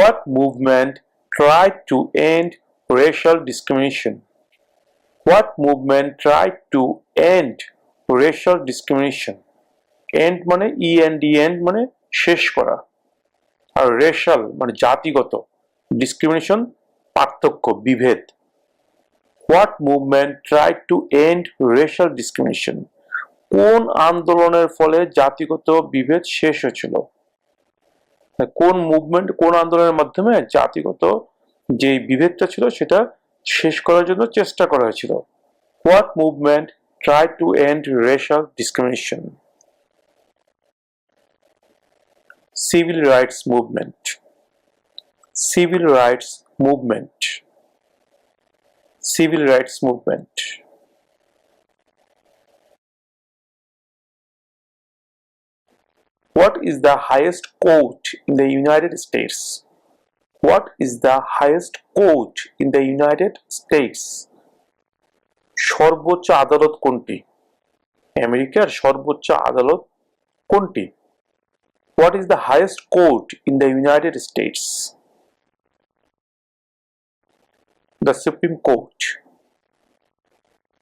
What movement tried to end racial discrimination? What movement tried to end racial discrimination? End মানে END, end মানে শেষ করা, আর racial মানে জাতিগত, ডিসক্রিমিনেশন পার্থক্য, বিভেদ। What movement tried to end racial discrimination? কোন আন্দোলনের ফলে জাতিগত বিভেদ শেষ হয়েছিল? কোন মুভমেন্ট, কোন আন্দোলনের মাধ্যমে জাতিগত যে বিভেদটা ছিল সেটা শেষ করার জন্য চেষ্টা করা হয়েছিল? What movement tried to end racial discrimination? Civil rights movement. Civil rights movement. Civil rights movement. What is the highest court in the United States? What is the highest court in the United States? সর্বোচ্চ আদালত কোনটি? আমেরিকার সর্বোচ্চ আদালত কোনটি? What is the highest court in the United States? The Supreme Court.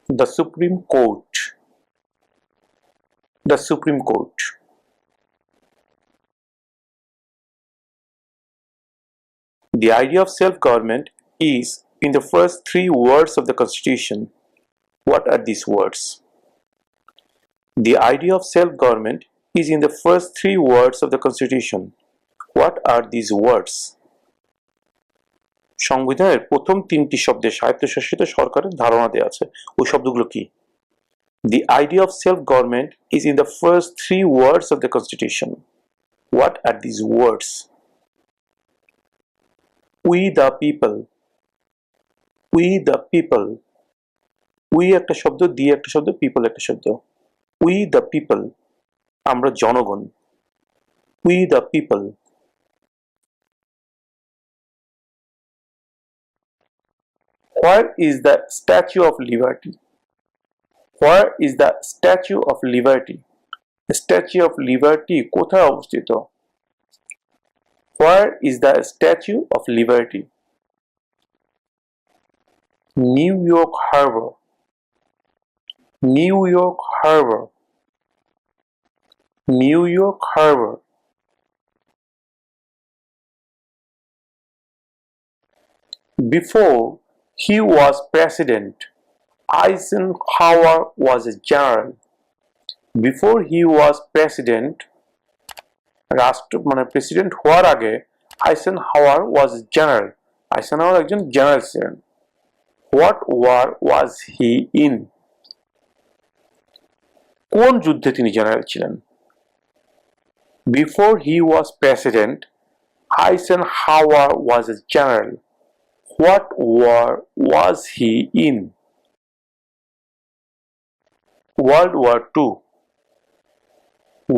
The Supreme Court. The Supreme Court. The idea of self-government is in the first three words of the Constitution. What are these words? The idea of self-government is in the first three words of the Constitution. What are these words? সংবিধানের প্রথম তিনটি শব্দে স্বায়ত্তশাসিত সরকারের ধারণা দেওয়া আছে, ওই শব্দগুলো কি? The idea of self-government is in the first three words of the Constitution. What are these words? We the people. We the people. We একটা শব্দ, দিয়ে একটা শব্দ, people একটা শব্দ। We the people. আমরা জনগণ। We the people. Where is the Statue of Liberty? Where is the Statue of Liberty? The Statue of Liberty কোথায় অবস্থিত? Where is the Statue of Liberty? New York Harbor. New York Harbor. New York Harbor. Before he was president, Eisenhower was a general. Before he was president, মানে president হওয়ার আগে আইসেনহাওয়ার was a general. আইসেনহাওয়ার একজন general ছিলেন। What war was he in? কোন যুদ্ধে তিনি general ছিলেন? Before he was president, Eisenhower was a general. What war was he in? World War II.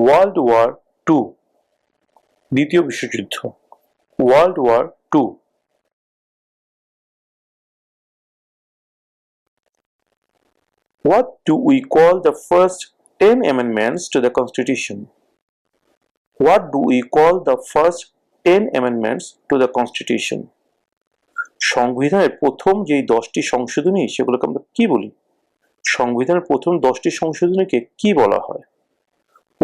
World War II. দ্বিতীয় বিশ্বযুদ্ধ। World War II. What do we call the first 10 amendments to the Constitution? What do we call the first 10 amendments to the Constitution? সংবিধানের প্রথম যেই 10টি সংশোধনী সেগুলোকে আমরা কি বলি? সংবিধানের প্রথম 10টি সংশোধনীকে কি বলা হয়?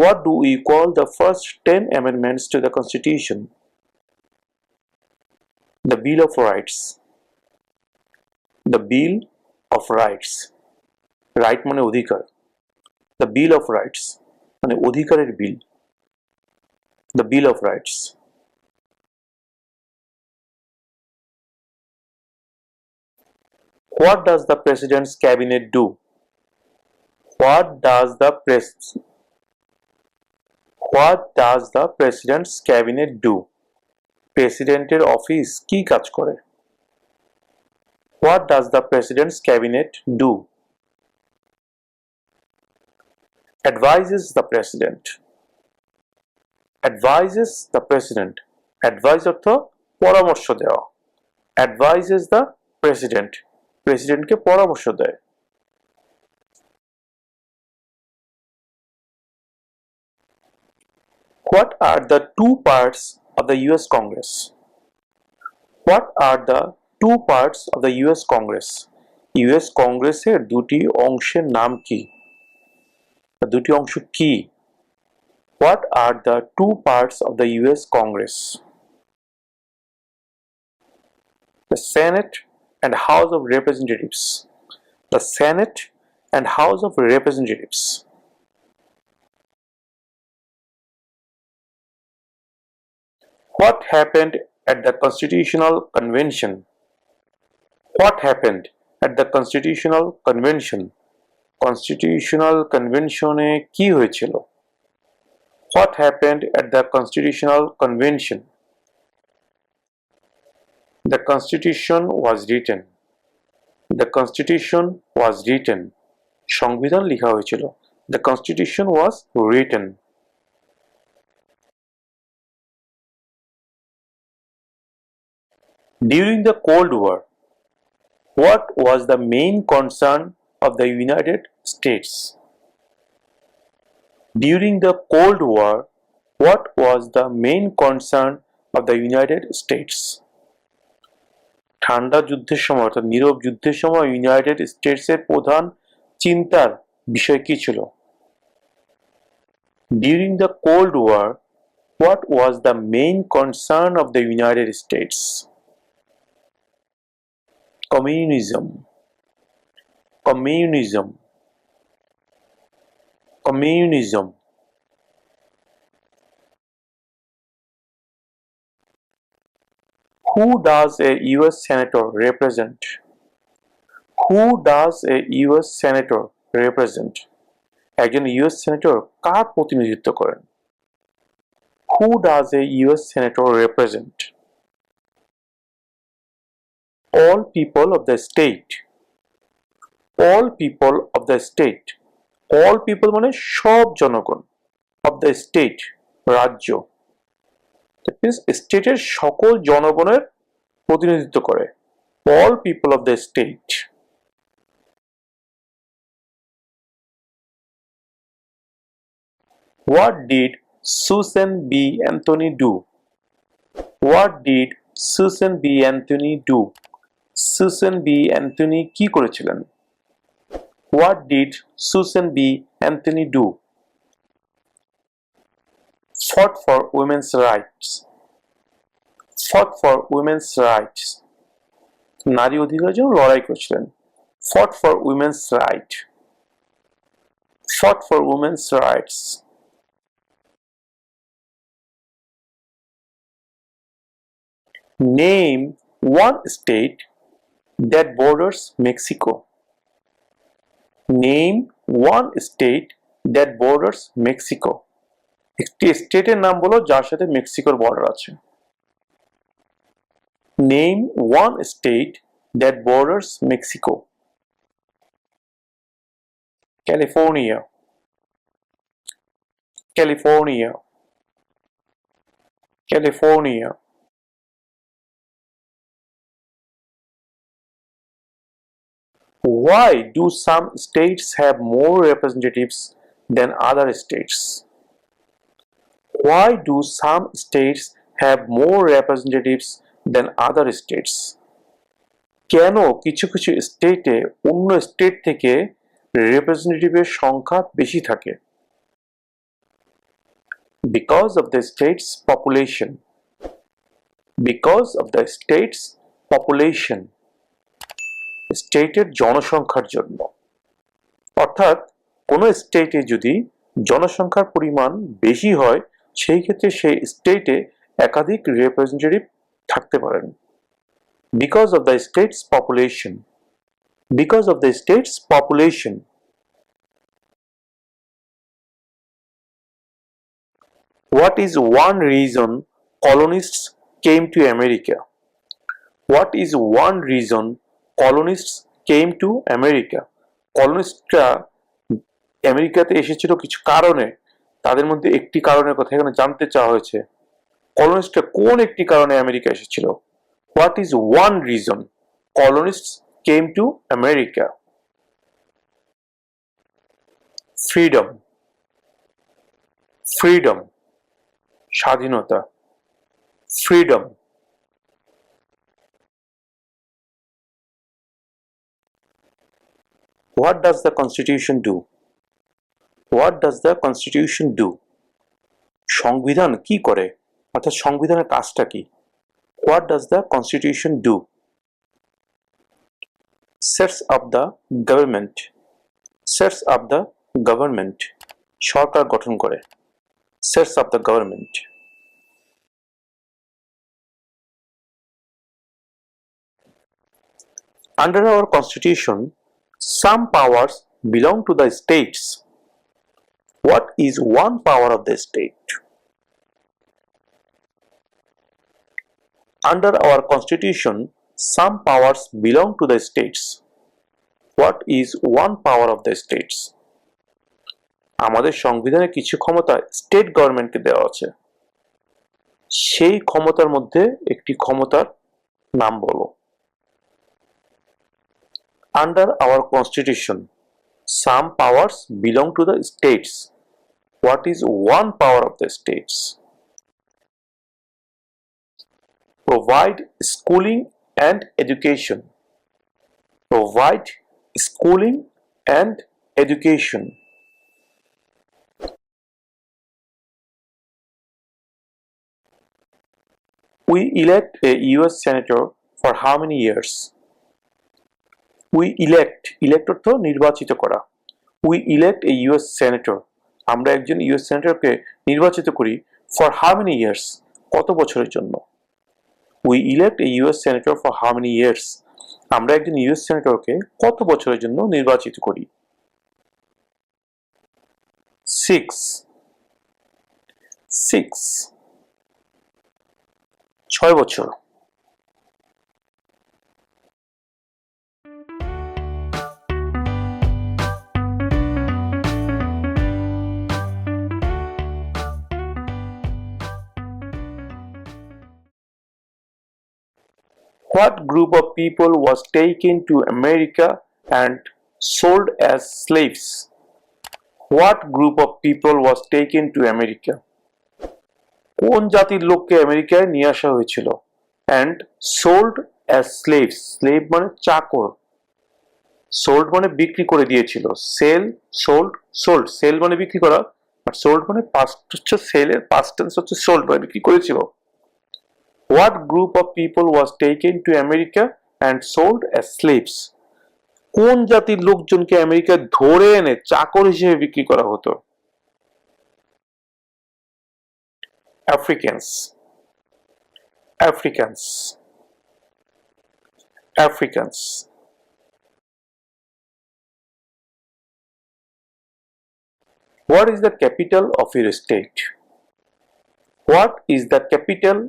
What do we call the first 10 amendments to the Constitution? The Bill of Rights. The Bill of Rights. Right মানে অধিকার। The Bill of Rights মানে অধিকারের বিল। The Bill of Rights. What does the President's Cabinet do? What does the President's Cabinet do? প্রেসিডেন্টের office কি কাজ করে? What does the President's Cabinet do? Advises the President. Advises the President. Advise অর্থ পরামর্শ দেওয়া। Advises the President. প্রেসিডেন্টকে পরামর্শ দেয়। What are the two parts of the US Congress? What are the two parts of the US Congress? US কংগ্রেসের দুটি অংশের নাম কি? দুটি অংশ কি? What are the two parts of the US Congress? The Senate and House of Representatives. The Senate and House of Representatives. What happened at the Constitutional Convention? What happened at the Constitutional Convention? Constitutional Convention এ কি হয়েছিল? What happened at the Constitutional Convention? The Constitution was written. The Constitution was written. সংবিধান লেখা হয়েছিল. The Constitution was written. During the Cold War, what was the main concern of the United States? During the Cold War, what was the main concern of the United States? ঠান্ডা যুদ্ধের সময় অর্থাৎ নীরব যুদ্ধের সময় United স্টেটসের প্রধান চিন্তার বিষয় কি ছিল? During the Cold War, what was the main concern of the United States? Communism. Communism. Communism. Who does a US senator represent? Who does a US senator represent? একজন ইউএস সেনেটর কার প্রতিনিধিত্ব করেন? Who does a US senator represent? All people of the state. All people of the state. All people মানে সব জনগণ of the state রাজ্য. That means স্টেটের সকল জনগণের প্রতিনিধিত্ব করে. All people of the state. What did Susan B. Anthony do? What did Susan B. Anthony do? Susan B. Anthony কি করেছিলেন? What did Susan B. Anthony do? Fought for women's rights. Fought for women's rights. নারী অধিকারের জন্য লড়াই করেছিলেন. Fought for women's right. Fought for women's rights. Name one state that borders Mexico. Name one state that borders Mexico. একটি স্টেটের নাম বলো যার সাথে মেক্সিকোর বর্ডার আছে. Name one state that borders Mexico. California. California. California. Why do some states have more representatives than other states? Why do some states have more representatives than other states? কেন কিছু কিছু স্টেটে অন্য স্টেট থেকে রিপ্রেজেন্টেটিভের সংখ্যা বেশি থাকে? Because of the state's population. Because of the state's population. স্টেটের জনসংখ্যার জন্য. অর্থাৎ কোন স্টেটে যদি জনসংখ্যার পরিমাণ বেশি হয় সেই ক্ষেত্রে সেই স্টেটে একাধিক রিপ্রেজেন্টেটিভ থাকতে পারেন. Because of the state's population. Because of the state's population. What is one reason colonists came to America? What is one reason colonists came to America? কলোনিস্টরা আমেরিকাতে এসেছিল কিছু কারণে. তাদের মধ্যে একটি কারণের কথা এখানে জানতে চাওয়া হয়েছে. কলোনিস্টরা কোন একটি কারণে আমেরিকা এসেছিল? What is one reason colonists came to America? Freedom. Freedom. স্বাধীনতা. Freedom. What does the Constitution do? What does the Constitution do? সংবিধান কি করে, অর্থাৎ সংবিধানের কাজটা কি? What does the Constitution do? Sets up the government. Sets up the government. সরকার গঠন করে। Sets up the government. Under our Constitution, some powers belong to the states. What is one power of the state? Under our Constitution, some powers belong to the states. What is one power of the states? আমাদের সংবিধানে কিছু ক্ষমতা state গভর্নমেন্টকে দেওয়া আছে। সেই ক্ষমতার মধ্যে একটি ক্ষমতার নাম বলো। Under our Constitution, some powers belong to the states. What is one power of the states? Provide schooling and education. Provide schooling and education. We elect a US senator for how many years? We elect অর্থ নির্বাচিত করা। We elect a US senator. আমরা একজন US সেনেটরকে নির্বাচিত করি for how many years? কত বছরের জন্য? We elect a US senator for how many years? আমরা একজন ইউএস সেনেটরকে কত বছরের জন্য নির্বাচিত করি? 6 বছর। What group of people was taken to America and sold as slaves? What group of people was taken to America? কোন জাতির লোককে আমেরিকায় নিয়ে আসা হয়েছিল and sold as slaves? slave মানে চাকর, sold মানে বিক্রি করে দিয়েছিল। sell, sold, sold. sell মানে বিক্রি করা, আর sold মানে past হচ্ছে sell এর past tense হচ্ছে sold মানে বিক্রি করেছিল। What group of people was taken to America and sold as slaves? কোন জাতির লোকজনকে আমেরিকায় ধরে এনে চাকর হিসেবে বিক্রি করা হতো? Africans. Africans. Africans. What is the capital of your state? What is the capital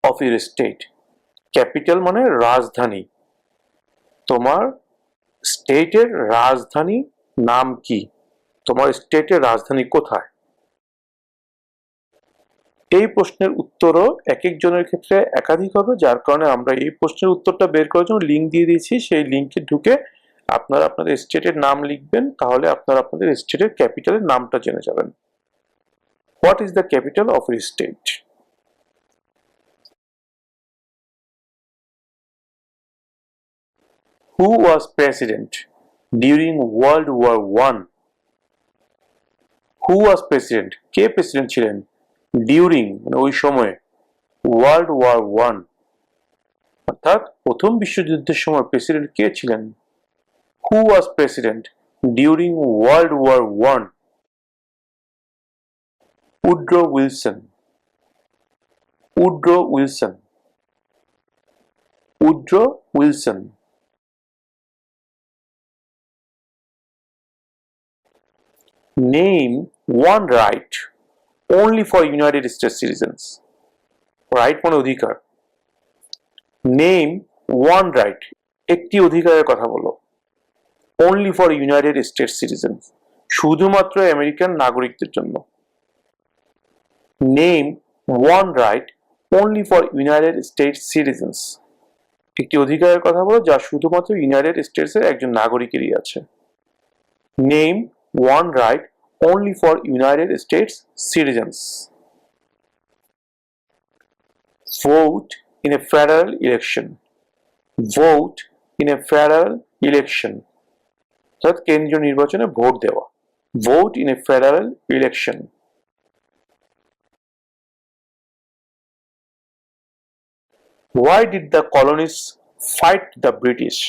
of your state? Capital মানে রাজধানী। তোমার স্টেটের রাজধানী নাম কি? তোমার স্টেটের রাজধানী কোথায়? এই প্রশ্নের উত্তরও এক একজনের ক্ষেত্রে একাধিক হবে, যার কারণে আমরা এই প্রশ্নের উত্তরটা বের করার জন্য লিঙ্ক দিয়ে দিয়েছি। সেই লিঙ্কে ঢুকে আপনারা আপনাদের স্টেটের নাম লিখবেন, তাহলে আপনারা আপনাদের স্টেটের ক্যাপিটালের নামটা জেনে যাবেন। What is the capital of your state? Who was president during World War I? Who was president? K president ছিলেন during মানে ওই সময়ে World War I? অর্থাৎ প্রথম বিশ্বযুদ্ধের সময় প্রেসিডেন্ট কে ছিলেন? Who was president during World War I? Woodrow Wilson. Woodrow Wilson. Woodrow Wilson. Name one right only for United States citizens. Right মানে অধিকার। Name one right, একটি অধিকারের কথা বলো। Only for United States citizens, শুধুমাত্র American নাগরিকদের জন্য। Name one right only for United States citizens, একটি অধিকারের কথা বলো যা শুধুমাত্র ইউনাইটেড স্টেটসের একজন নাগরিকেরই আছে। Name one right only for United States citizens. Vote in a federal election. Vote in a federal election. অর্থাৎ কেন্দ্রীয় নির্বাচনে ভোট দেওয়া। Vote in a federal election. Why did the colonists fight the British?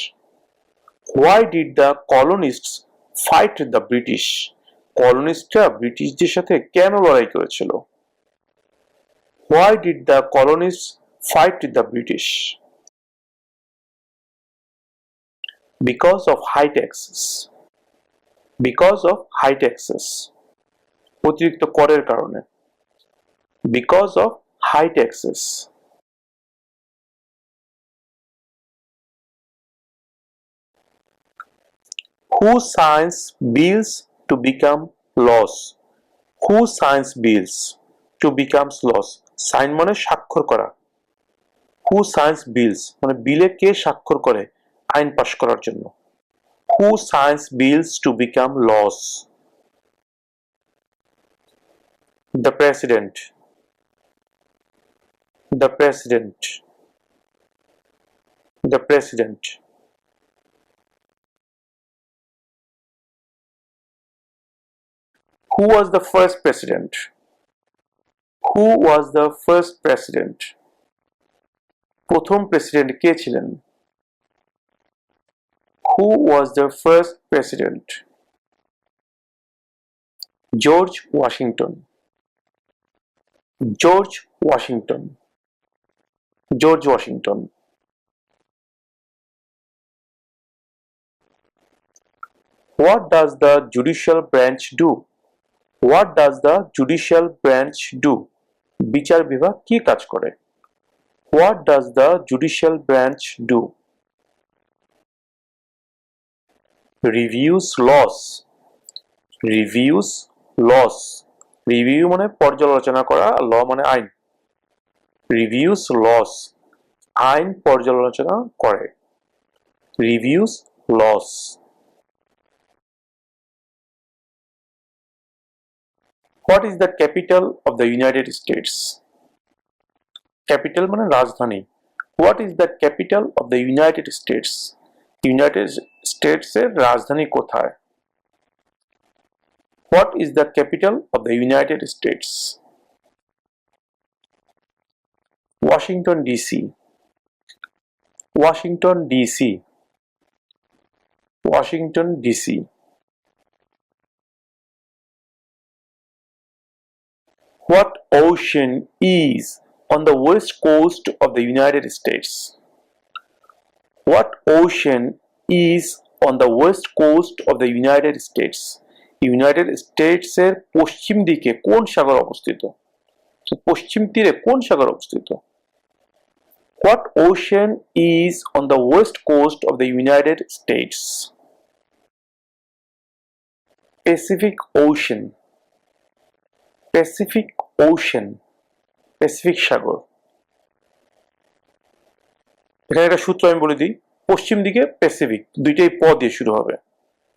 Why did the colonists fight the British? কলোনিস্টরা ব্রিটিশদের সাথে কেন লড়াই করেছিল? Why did the colonists fight the British? Because of high taxes. Because of high taxes. অতিরিক্ত করের কারণে। Because of high taxes. Who signs bills to become laws? Who signs bills to become laws? Sign মানে স্বাক্ষর করা। Who signs bills মানে বিলে কে স্বাক্ষর করে আইন পাশ করার জন্য? Who signs bills to become laws? The president. The president. The president. Who was the first president? Who was the first president? প্রথম প্রেসিডেন্ট কে ছিলেন? Who was the first president? George Washington. George Washington. George Washington. What does the judicial branch do? What does the judicial branch do? বিচার বিভাগ কি কাজ করে? What does the judicial branch do? Reviews laws. Reviews laws. Review মানে পর্যালোচনা করা, law মানে আইন। Reviews laws. আইন পর্যালোচনা করে। Reviews laws. What is the capital of the United States? Capital মানে রাজধানী। What is the capital of the United States? United States এর রাজধানী কোথায়? What is the capital of the United States? Washington DC. Washington DC. Washington DC. What ocean is on the west coast of the United States? What ocean is on the west coast of the United States? United States এর পশ্চিম দিকে কোন সাগর অবস্থিত? পশ্চিম তীরে কোন সাগর অবস্থিত? What ocean is on the west coast of the United States? Pacific Ocean. Pacific Ocean. Pacific সাগর। এখানে একটা সূত্র আমি বলে দিই, পশ্চিম দিকে প্যাসিফিক, দুইটাই প দিয়ে শুরু হবে,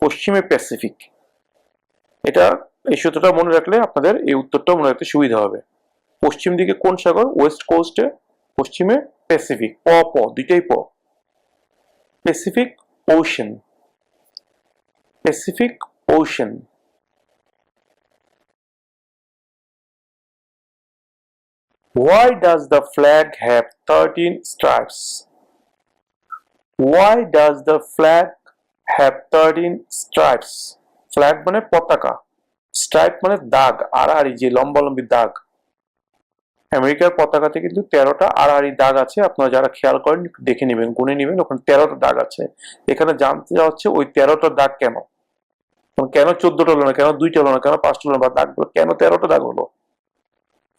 পশ্চিমে প্যাসিফিক। এটা এই সূত্রটা মনে রাখলে আপনাদের এই উত্তরটা মনে রাখতে সুবিধা হবে। পশ্চিম দিকে কোন সাগর? ওয়েস্ট কোস্টে, পশ্চিমে প্যাসিফিক, প প দুইটাই প। Pacific ocean. Pacific ocean. Why does the flag have 13 stripes? Why does the flag have 13 stripes? Flag মানে পতাকা, স্ট্রাইপ মানে দাগ, আড়াআড়ি যে লম্বা লম্বি দাগ। আমেরিকার পতাকাতে কিন্তু 13টা আড়াআড়ি দাগ আছে, আপনারা যারা খেয়াল করেন দেখে নেবেন, গুনে নেবেন, ওখানে 13টা দাগ আছে। এখানে জানতে যাওয়া হচ্ছে ওই 13টা দাগ কেন, কেন 14টা হলো না, কেন 2টা হলো না, কেন 5টা হলো না, বা দাগ কেন 13টা দাগ হলো?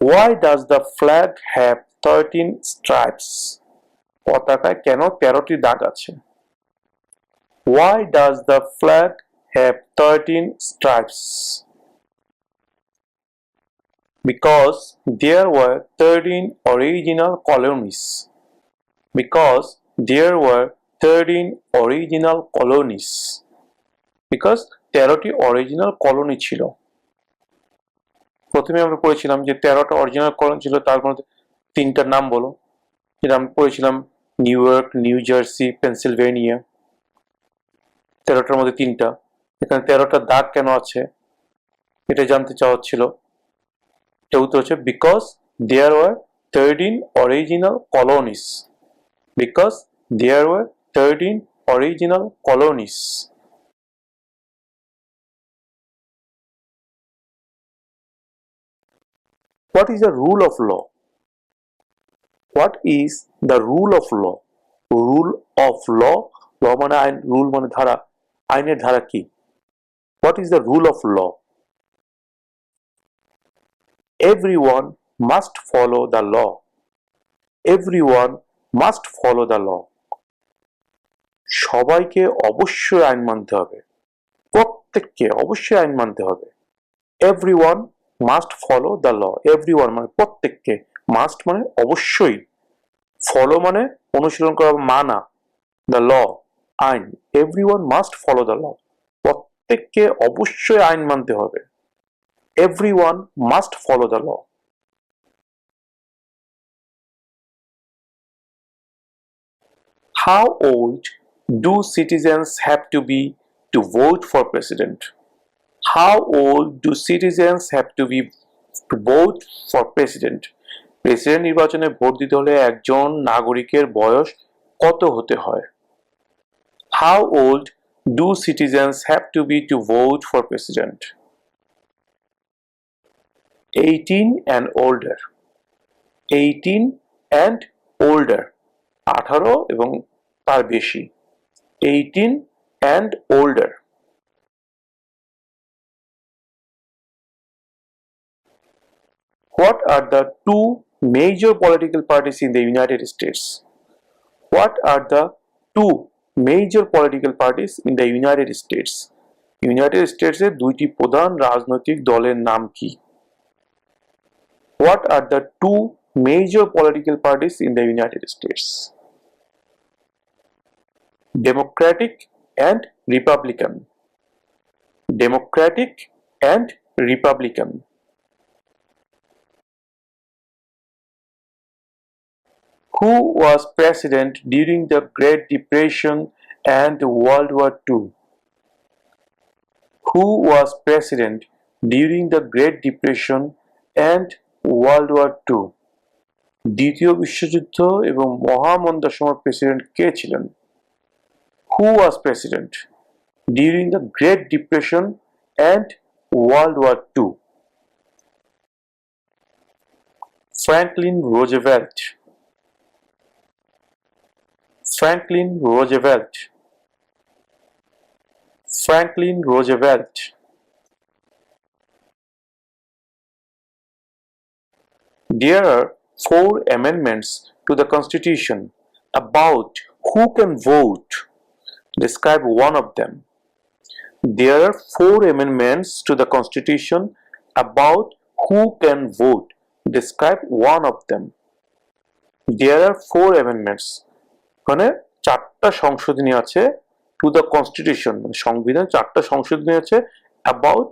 Why does the flag have 13 stripes? পতাকায় কেন 13টি দাগ আছে? Why does the flag have 13 stripes? Because there were 13 original colonies. Because there were 13 original colonies. Because 13টি অরিজিনাল কলোনি ছিল। প্রথমে আমরা পড়েছিলাম যে 13টা অরিজিনাল কলোনি ছিল, তার মধ্যে 3টার নাম বলো, যেটা আমরা পড়েছিলাম New York, New Jersey, Pennsylvania. 13টার মধ্যে 3টা। এখানে 13টা দাগ কেন আছে এটা জানতে চাওয়া হচ্ছিল। এটা উত্তর হচ্ছে because there were 13 original colonies. Because there were 13 original colonies. What is the rule of law? What is the rule of law? Rule of law, law মানে আইন, রুল মানে ধারা, আইনের ধারা কি? What is the rule of law? Everyone must follow the law. Everyone must follow the law. সবাইকে অবশ্যই আইন মানতে হবে, প্রত্যেককে অবশ্যই আইন মানতে হবে। Everyone must follow the law. Everyone মানে প্রত্যেককে, must মানে অবশ্যই, ফলো মানে অনুশীলন করা, মানা, the law আইন। Everyone must follow the law. প্রত্যেককে অবশ্যই আইন মানতে হবে। Everyone must follow the law. How old do citizens have to be to vote for president? How old do citizens have to be to vote for president? President নির্বাচনে vote দিতে হলে একজন নাগরিকের বয়স কত হতে হয়? How old do citizens have to be to vote for president? 18 and older. 18 and older. 18 এবং তার বেশি। 18 and older. What are the two major political parties in the United States? What are the two major political parties in the United States? United States এর দুইটি প্রধান রাজনৈতিক দলের নাম কি? What are the two major political parties in the United States? Democratic and Republican. Democratic and Republican. Who was president during the Great Depression and World War II? Who was president during the Great Depression and World War II? দ্বিতীয় বিশ্বযুদ্ধ এবং মহামন্দার সময় president কে ছিলেন? Who was president during the Great Depression and World War II? Franklin Roosevelt. Franklin Roosevelt. Franklin Roosevelt. There are 4 amendments to the Constitution about who can vote. Describe one of them. There are 4 amendments to the Constitution about who can vote. Describe one of them. There are 4 amendments. মানে 4টা সংশোধনী আছে to the constitution, মানে সংবিধান 4টা সংশোধনী আছে about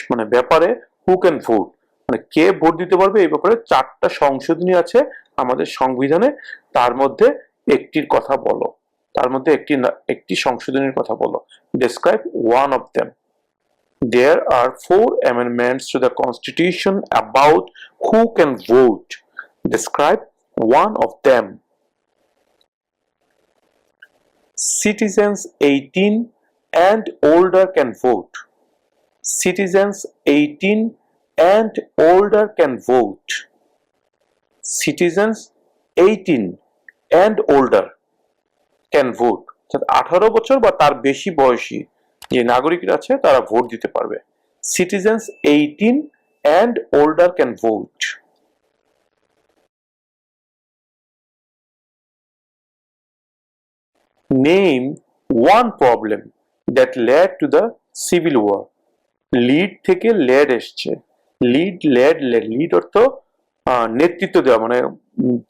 মানে ব্যাপারে হু ক্যান ভোট, মানে কে ভোট দিতে পারবে এই ব্যাপারে 4টা সংশোধনী আছে আমাদের সংবিধানে। তার মধ্যে একটির কথা বলো, তার মধ্যে একটি সংশোধনীর কথা বলো। Describe one of them. There are 4 amendments to the Constitution about who can vote. Describe one of them. Citizens 18 and older can vote. Citizens 18 and older can vote. Citizens 18 and older can vote. 18 বছর বা তার বেশি বয়সী যে নাগরিকরা আছে তারা vote দিতে পারবে। Citizens 18 and older can vote. Name one problem that led to the Civil War. Lead থেকে লেড এসছে। লিড অর্থ নেতৃত্ব দেওয়া, মানে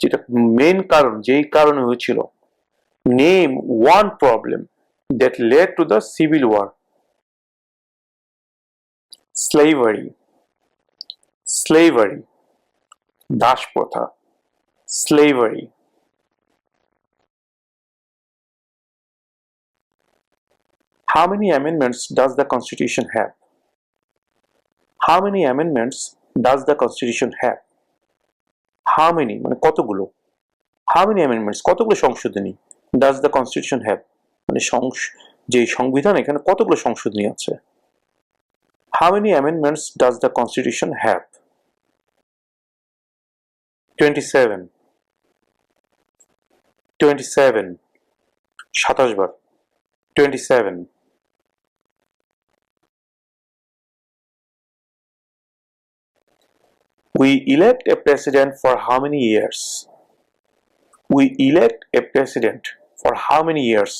যেটা মেন কারণ, যেই কারণে হয়েছিল। Name one problem that led to the civil war. Slavery, দাস প্রথা, slavery. How many amendments does the Constitution have? How many amendments does the Constitution have? How many মানে কতগুলো? How many amendments কতগুলো সংশোধনী does the Constitution have? মানে যে সংবিধান এখানে কতগুলো সংশোধনী আছে? How many amendments does the Constitution have? 27 27 27 bar 27 We elect a president for how many years? We elect a president for how many years?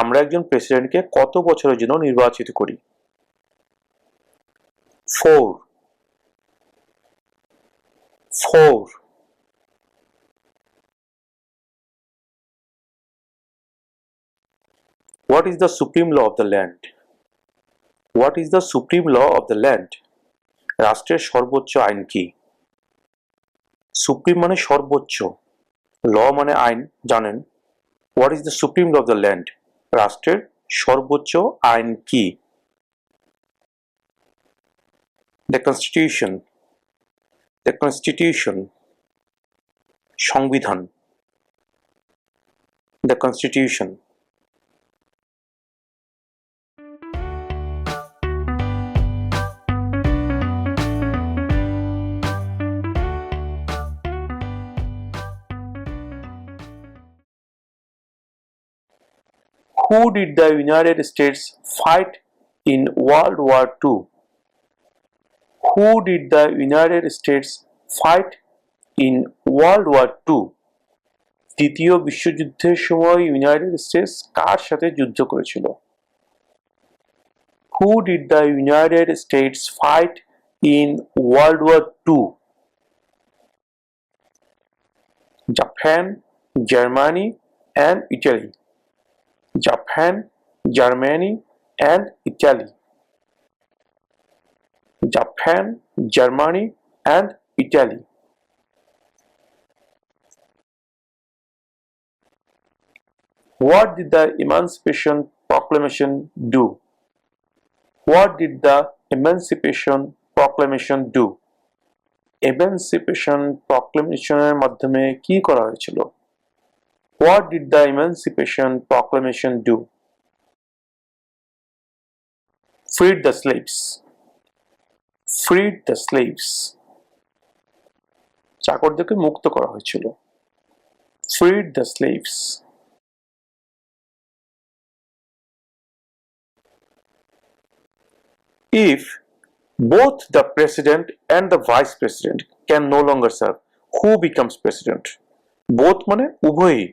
আমরা একজন প্রেসিডেন্টকে কত বছরের জন্য নির্বাচিত করি? 4 4 What is the supreme law of the land? What is the supreme law of the land? রাষ্ট্রের সর্বোচ্চ আইন কি? সুপ্রিম মানে সর্বোচ্চ, ল মানে আইন, জানেন। What is the supreme law of the land? রাষ্ট্রের সর্বোচ্চ আইন কি? The Constitution. The Constitution. সংবিধান। The Constitution. Who did the United States fight in World War II? Who did the United States fight in World War II? দ্বিতীয় বিশ্বযুদ্ধের সময় United states কার সাথে যুদ্ধ করেছিল? Who did the United States fight in World War II? Japan, Germany, and Italy. Japan, Germany, and Italy. Japan, Germany, and Italy. What did the Emancipation Proclamation do? What did the Emancipation Proclamation do? Emancipation Proclamation এর মাধ্যমে কি করা হয়েছিল? What did the Emancipation Proclamation do? Freed the slaves. Freed the slaves. চাকরদেরকে মুক্ত করা হয়েছিল। Freed the slaves. If both the president and the vice president can no longer serve, who becomes president? Both মানে উভয়ই।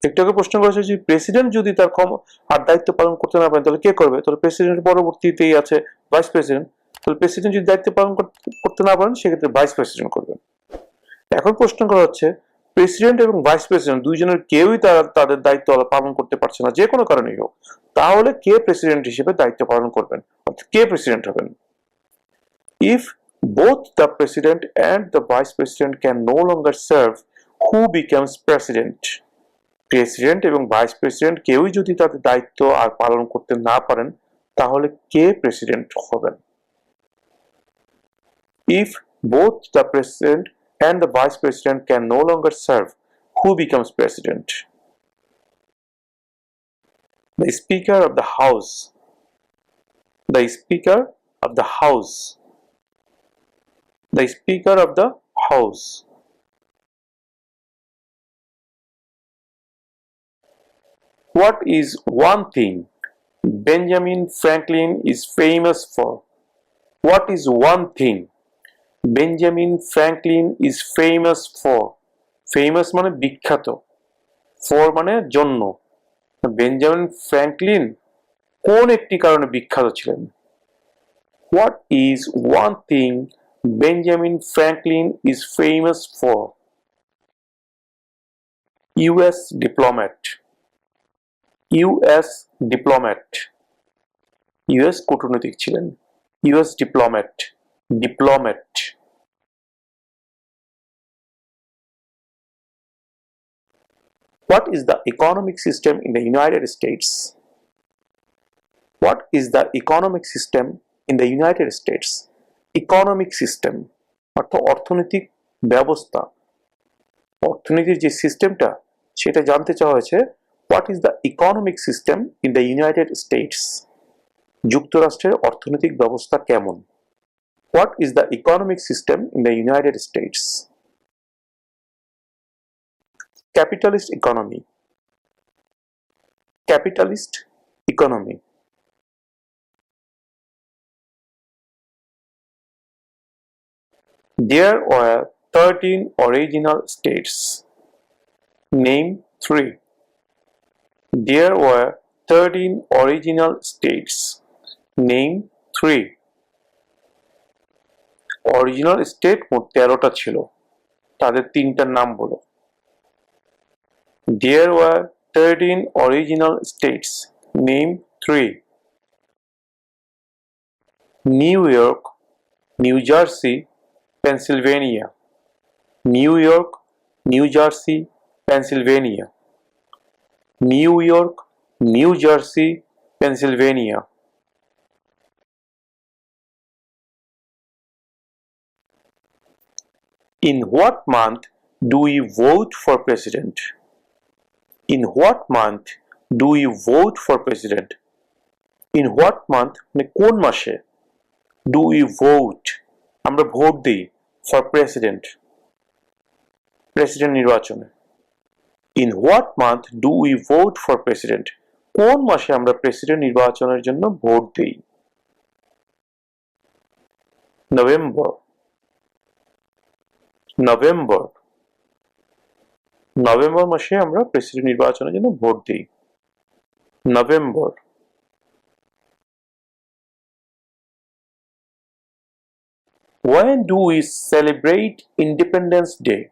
একটু আগে প্রশ্ন করেছে যে প্রেসিডেন্ট যদি তার আর দায়িত্ব পালন করতে না পারেন তাহলে কে করবে? তাহলে প্রেসিডেন্টের পরবর্তীতেই আছে ভাইস প্রেসিডেন্ট। তাহলে প্রেসিডেন্ট যদি দায়িত্ব পালন করতে না পারেন সেক্ষেত্রে ভাইস প্রেসিডেন্ট করবেন। এখন প্রশ্ন করা হচ্ছে প্রেসিডেন্ট এবং ভাইস প্রেসিডেন্ট দুইজনের কেউই তাদের দায়িত্ব পালন করতে পারছে না, যে কোনো কারণেই হোক, তাহলে কে প্রেসিডেন্ট হিসেবে দায়িত্ব পালন করবেন, অর্থাৎ কে প্রেসিডেন্ট হবেন? If both the president and the vice president can no longer serve, who becomes president? President এবং ভাইস প্রেসিডেন্ট কেউই যদি তাদের দায়িত্ব আর পালন করতে না পারেন তাহলে কে প্রেসিডেন্ট হবেন? If both the president and the vice president can no longer serve, who becomes president? The Speaker of the House. The Speaker of the House. The Speaker of the House. What is one thing Benjamin Franklin is famous for? What is one thing Benjamin Franklin is famous for? Famous মানে বিখ্যাত, for মানে জন্য। Benjamin Franklin কোন একটি কারণে বিখ্যাত ছিলেন? What is one thing Benjamin Franklin is famous for? US diplomat. US diplomat. US কূটনীতিক ছিলেন। US diplomat. Diplomat. What is the economic system in the United States? What is the economic system in the United States? Economic system অর্থাৎ অর্থনৈতিক ব্যবস্থা, অর্থনীতির যে সিস্টেমটা সেটা জানতে চাওয়া হয়েছে। What is the economic system in the United states? যুক্তরাষ্ট্রের অর্থনৈতিক ব্যবস্থা কেমন? What is the economic system in the United states? Capitalist economy, capitalist economy. There were 13 original states. Name 3. There were 13 original states. Name 3. Original state মোট 13টা ছিল, তাদের তিনটার নাম বলো। There were 13 original states. Name 3. New York, New Jersey, Pennsylvania. New York, New Jersey, Pennsylvania. New York, New Jersey, Pennsylvania. In what month do we vote for president? In what month do we vote for president? In what month মানে কোন মাসে do we vote আমরা vote দিই for president, president নির্বাচনে। In what month do we vote for president? কোন মাসে আমরা president নির্বাচনের জন্য ভোট দিই? নভেম্বর, নভেম্বর, নভেম্বর মাসে আমরা প্রেসিডেন্ট নির্বাচনের জন্য ভোট দিই। November. When do we celebrate Independence Day?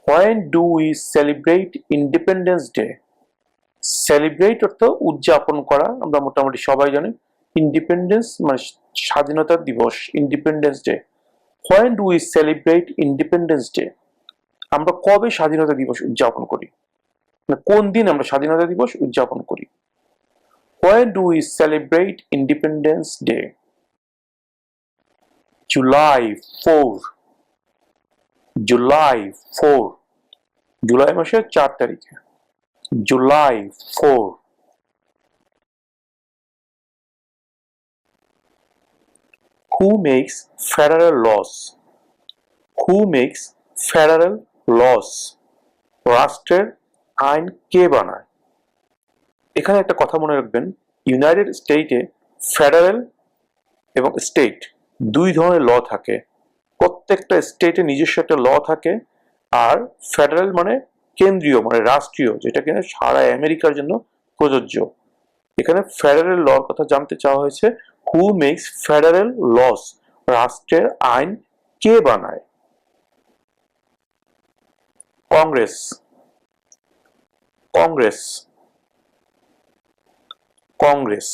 When do we celebrate Independence Day? Celebrate অর্থ উদযাপন করা, আমরা মোটামুটি সবাই জানি। ইন্ডিপেন্ডেন্স মানে স্বাধীনতা দিবস, independence day. When do we celebrate Independence Day? আমরা কবে স্বাধীনতা দিবস উদযাপন করি, কোন দিন আমরা স্বাধীনতা দিবস উদযাপন করি? When do we celebrate Independence Day? July 4. July 4. July মাসের 4 তারিখে। July 4. Who makes federal laws? Who makes federal laws? রাষ্ট্রের আইন কে বানায়? এখানে একটা কথা মনে রাখবেন, ইউনাইটেড স্টেটে ফেডারেল এবং স্টেট দুই ধরনের ল থাকে। প্রত্যেকটা স্টেটে নিজস্ব একটা ল থাকে, আর ফেডারেল মানে কেন্দ্রীয় মানে রাষ্ট্রীয়, যেটা কিনা সারা আমেরিকার জন্য প্রযোজ্য। এখানে ফেডারেল লর কথা জানতে চাওয়া হয়েছে। Who makes federal laws? রাষ্ট্রের আইন কে বানায়? Congress, Congress, Congress.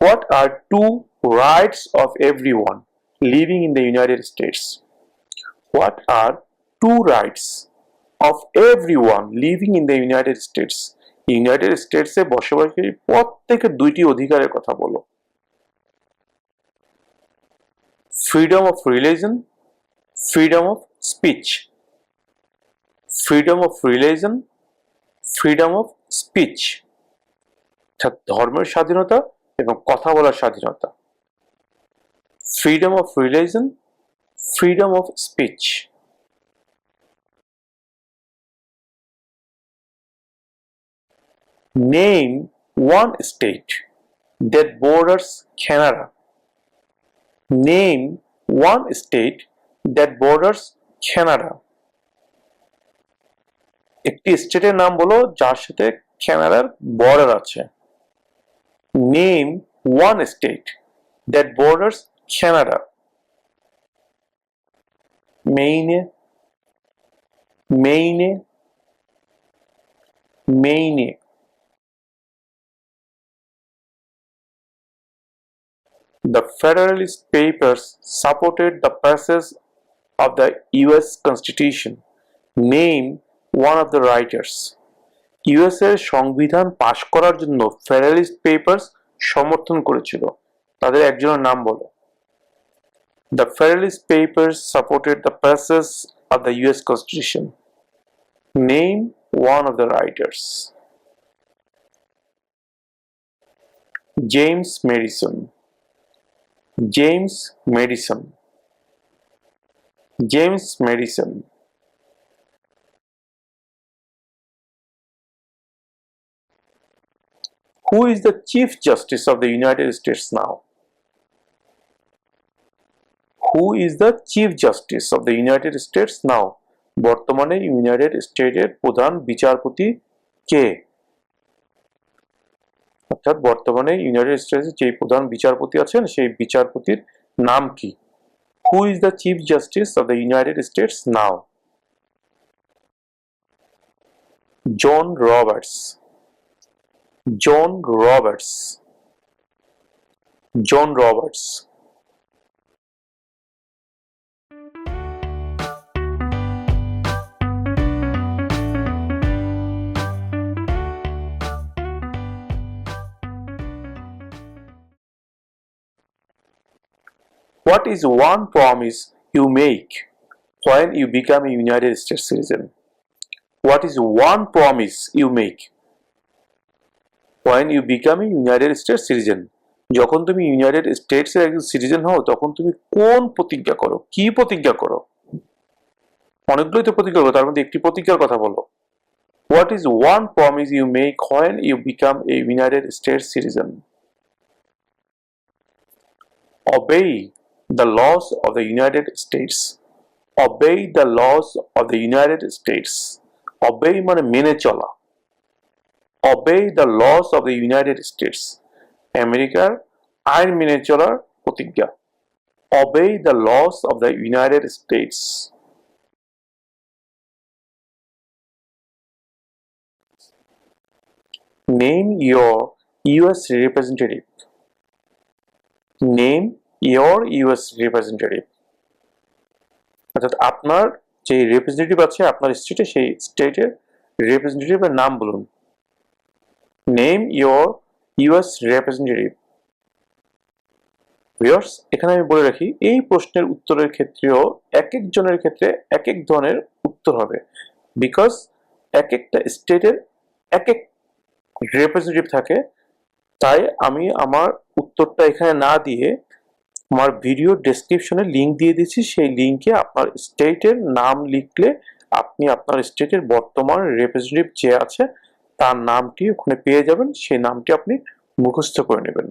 What are two rights of everyone living in the United States? What are two rights of everyone living in the United States? United স্টেটসে বসবাসকারী প্রত্যেকের দুইটি অধিকারের কথা বলো। Freedom of religion, freedom of speech. Freedom of religion, freedom of speech. ধর্মের স্বাধীনতা এবং কথা বলার স্বাধীনতা। Freedom of religion, freedom of speech. Name one state that borders Canada. Name one state that borders Canada. একটি স্টেটের নাম বলো যার সাথে কানাডার বর্ডার আছে। Name one state that borders Canada. Maine, Maine, Maine. The Federalist Papers supported the passage of the US Constitution. Name one of the writers. US এর সংবিধান পাশ করার জন্য ফেডারেলিস্ট পেপারস সমর্থন করেছিল, তাদের একজনের নাম বলো। The Federalist Papers supported the passage of the US Constitution. Name one of the writers. James Madison. James Madison. James Madison. Who is the Chief Justice of the United States now? Who is the Chief Justice of the United States now? বর্তমানে United স্টেটের প্রধান বিচারপতি কে? অর্থাৎ বর্তমানে United স্টেটসের যে প্রধান বিচারপতি আছেন সেই বিচারপতির নাম কি? Who is the Chief Justice of the United States now? John Roberts. John Roberts. John Roberts. What is one promise you make when you become a United States citizen? What is one promise you make when you become a United States citizen? যখন তুমি United states এর একজন citizen হও তখন তুমি কোন প্রতিজ্ঞা করো? কি প্রতিজ্ঞা করো? অনেকগুলোই তো প্রতিজ্ঞা করো, তার মধ্যে একটি প্রতিজ্ঞার কথা বলো। What is one promise you make when you become a United States citizen? Obey the laws of the United States. Obey the laws of the United States. Obey মানে মেনে চলা। Obey the laws of the United States. আমেরিকার আইন মেনে চলার প্রতিজ্ঞা। Obey the laws of the United States. Name your US representative. Name your US representative. অর্থাৎ আপনার যে রিপ্রেজেন্টেটিভ আছে আপনার স্টেটে, সেই স্টেটের রিপ্রেজেন্টেটিভের নাম বলুন। Name your US representative. Viewers, এখানে আমি বলে রাখি এই প্রশ্নের উত্তরের ক্ষেত্রেও এক একজনের ক্ষেত্রে এক এক ধরনের উত্তর হবে, বিকজ এক একটা স্টেটের এক এক রিপ্রেজেন্টেটিভ থাকে। তাই আমি আমার উত্তরটা এখানে না দিয়ে আমার ভিডিও ডেসক্রিপশনে লিংক দিয়ে দিচ্ছি, সেই লিংকে আপনার স্টেটের নাম লিখলে আপনি আপনার স্টেটের বর্তমান রিপ্রেজেন্টেটিভ যে আছে তার নামটি ওখানে পেয়ে যাবেন, সেই নামটি আপনি মুখস্থ করে নেবেন।